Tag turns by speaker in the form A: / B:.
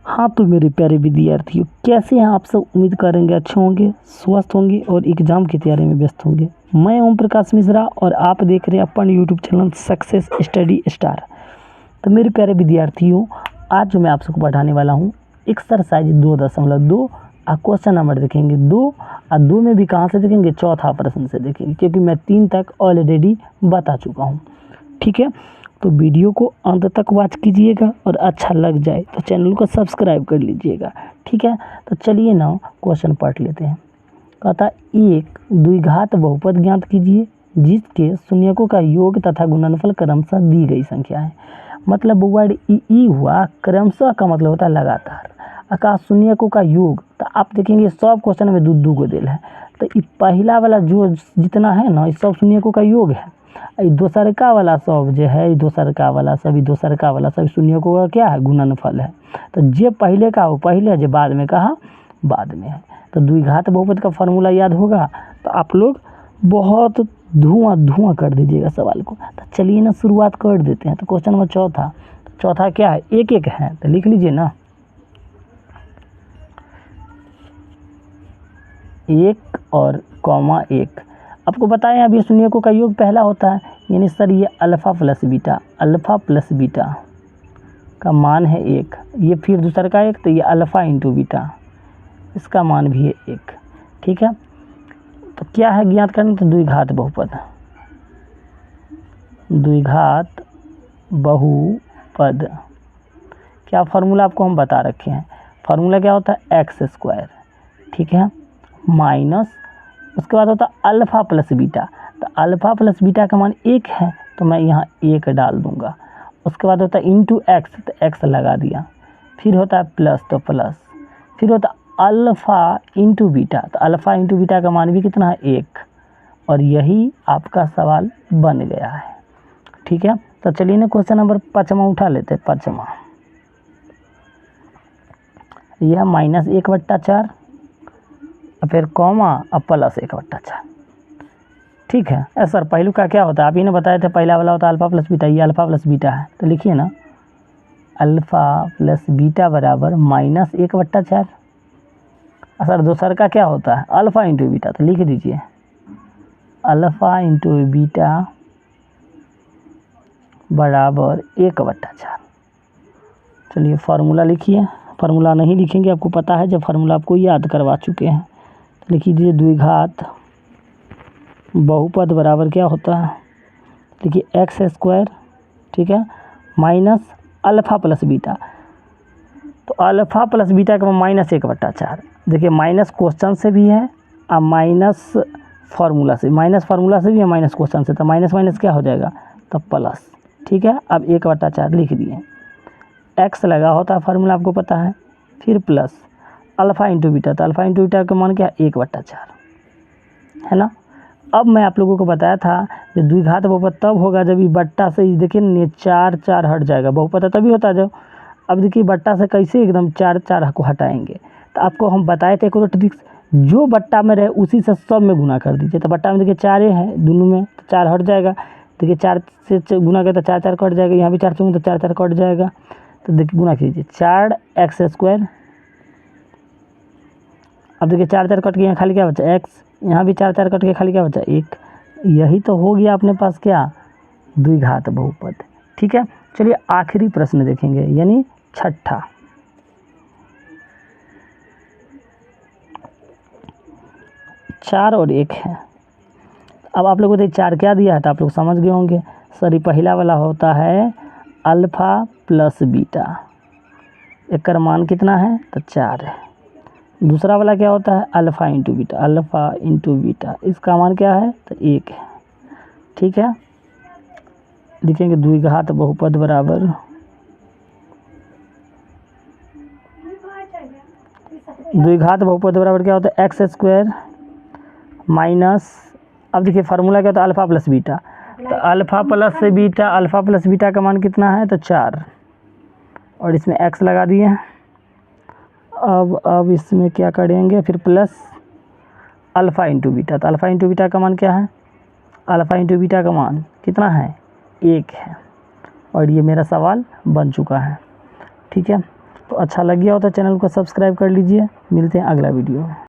A: हाँ तो मेरे प्यारे विद्यार्थियों, कैसे हैं आप सब। उम्मीद करेंगे अच्छे होंगे, स्वस्थ होंगे और एग्ज़ाम की तैयारी में व्यस्त होंगे। मैं ओम प्रकाश मिश्रा और आप देख रहे हैं अपन YouTube channel success study star. तो मेरे प्यारे विद्यार्थियों, आज जो मैं आप सबको पढ़ाने वाला हूँ एक्सरसाइज 2.2 और क्वेश्चन नंबर देखेंगे 2 और 2 में भी कहाँ से देखेंगे, चौथा प्रश्न से देखेंगे, क्योंकि मैं 3 तक ऑलरेडी बता चुका हूँ। ठीक है, तो वीडियो को अंत तक वॉच कीजिएगा और अच्छा लग जाए तो चैनल को सब्सक्राइब कर लीजिएगा। ठीक है, तो चलिए ना क्वेश्चन पढ़ लेते हैं। कहता एक द्विघात बहुपद ज्ञात कीजिए जिसके शून्यकों का योग तथा गुणनफल क्रमशः दी गई संख्या है। मतलब वर्ड ई हुआ, क्रमशः का मतलब होता है लगातार, आकाश शून्यकों का योग। तो आप देखेंगे सब क्वेश्चन में दो को दिल है, तो ये पहला वाला जो जितना है ना, ये सब शून्यकों का योग है। दोसर का वाला सब जो है, दोसर का वाला सब शून्यकों का क्या है, गुणनफल है। तो जे पहले का वो पहले, जो बाद में कहा बाद में है। तो द्विघात बहुपद का फॉर्मूला याद होगा तो आप लोग बहुत धुआं कर दीजिएगा सवाल को। तो चलिए ना शुरुआत कर देते हैं। तो क्वेश्चन नंबर चौथा क्या है, एक है, तो लिख लीजिए ना, 1 और 1। आपको बताएं अब ये शून्यकों का योग पहला होता है, यानी सर ये अल्फ़ा प्लस बीटा का मान है 1। ये फिर दूसरा का 1, तो ये अल्फ़ा इंटू बीटा, इसका मान भी है 1। ठीक है, तो क्या है ज्ञात करना, तो द्विघात बहुपद। क्या फार्मूला आपको हम बता रखे हैं, फार्मूला क्या होता है, x²। ठीक है, माइनस उसके बाद होता है अल्फ़ा प्लस बीटा। तो अल्फ़ा प्लस बीटा का मान 1 है, तो मैं यहाँ 1 डाल दूँगा। उसके बाद होता है इंटू एक्स, तो एक्स लगा दिया। फिर होता है प्लस, तो प्लस। फिर होता है अल्फ़ा इंटू बीटा, तो अल्फ़ा इंटू बीटा का मान भी कितना है, 1। और यही आपका सवाल बन गया है। ठीक है, तो चलिए ना क्वेश्चन नंबर 5वां उठा लेते हैं। 5वां यह -1/4 और फिर कॉमा और प्लस 1/4। ठीक है, सर पहलू का क्या होता है, आप ही ने बताए थे, पहला वाला होता है अल्फ़ा प्लस बीटा, ये अल्फ़ा प्लस बीटा है। तो लिखिए ना, अल्फ़ा प्लस बीटा बराबर -1/4। सर दूसर का क्या होता है, अल्फ़ा इंटू बीटा, तो लिख दीजिए अल्फ़ा इंटू बीटा बराबर 1/4। चलिए फार्मूला लिखिए। फार्मूला नहीं लिखेंगे, आपको पता है, जब फार्मूला आपको याद करवा चुके हैं। तो लिख दीजिए द्विघात बहुपद बराबर क्या होता है, देखिए x²। ठीक है, माइनस अल्फ़ा प्लस बीटा, तो अल्फ़ा प्लस बीटा का -1/4। देखिए माइनस क्वेश्चन से भी है और माइनस फार्मूला से भी है, माइनस क्वेश्चन से, तो माइनस माइनस क्या हो जाएगा, तो प्लस। ठीक है, अब 1/4 लिख दिए। एक्स लगा होता है फार्मूला आपको पता है, फिर प्लस अल्फ़ा इंटू बीटा, तो अल्फ़ा इंटू बीटा का मान क्या, 1/4 है ना। अब मैं आप लोगों को बताया था कि द्विघात बहुपद तब होगा जब ये बट्टा से, देखिए 4 हट जाएगा, बहुपद तभी होता है जब। अब देखिए बट्टा से कैसे एकदम 4 को हटाएंगे, तो आपको हम बताए थे एक ट्रिक्स, जो बट्टा में रहे उसी से सब में गुना कर दीजिए। तो बट्टा में देखिए 4 है दोनों में, तो 4 हट जाएगा। देखिए 4 से गुना करते तो 4 कट जाएगा, यहाँ भी 4 से तो 4 कट जाएगा। तो देखिए गुना कीजिए, 4x²। अब देखिए 4 कट के यहाँ खाली क्या बचा, x। यहाँ भी 4 कट के खाली क्या बचा, 1। यही तो हो गया अपने पास क्या, द्विघात बहुपद। ठीक है, चलिए आखिरी प्रश्न देखेंगे, यानी 6ठा। 4 और 1 है। अब आप लोगों को 4 क्या दिया है, तो आप लोग समझ गए होंगे, सर पहला वाला होता है अल्फ़ा प्लस बीटा, एक का मान कितना है, तो 4 है। दूसरा वाला क्या होता है, अल्फ़ा इंटू बीटा, इसका मान क्या है, तो 1 है। ठीक है, लिखेंगे द्विघात बहुपद बराबर क्या होता है, x² माइनस, अब देखिए फार्मूला क्या होता है, अल्फ़ा प्लस बीटा। तो अल्फ़ा प्लस बीटा का मान कितना है, तो 4, और इसमें x लगा दिए। अब इसमें क्या करेंगे, फिर प्लस अल्फ़ा इंटू बीटा। तो अल्फ़ा इंटू बीटा का मान क्या है, अल्फ़ा इंटू बीटा का मान कितना है, 1 है। और ये मेरा सवाल बन चुका है। ठीक है, तो अच्छा लग गया हो तो चैनल को सब्सक्राइब कर लीजिए। मिलते हैं अगला वीडियो में।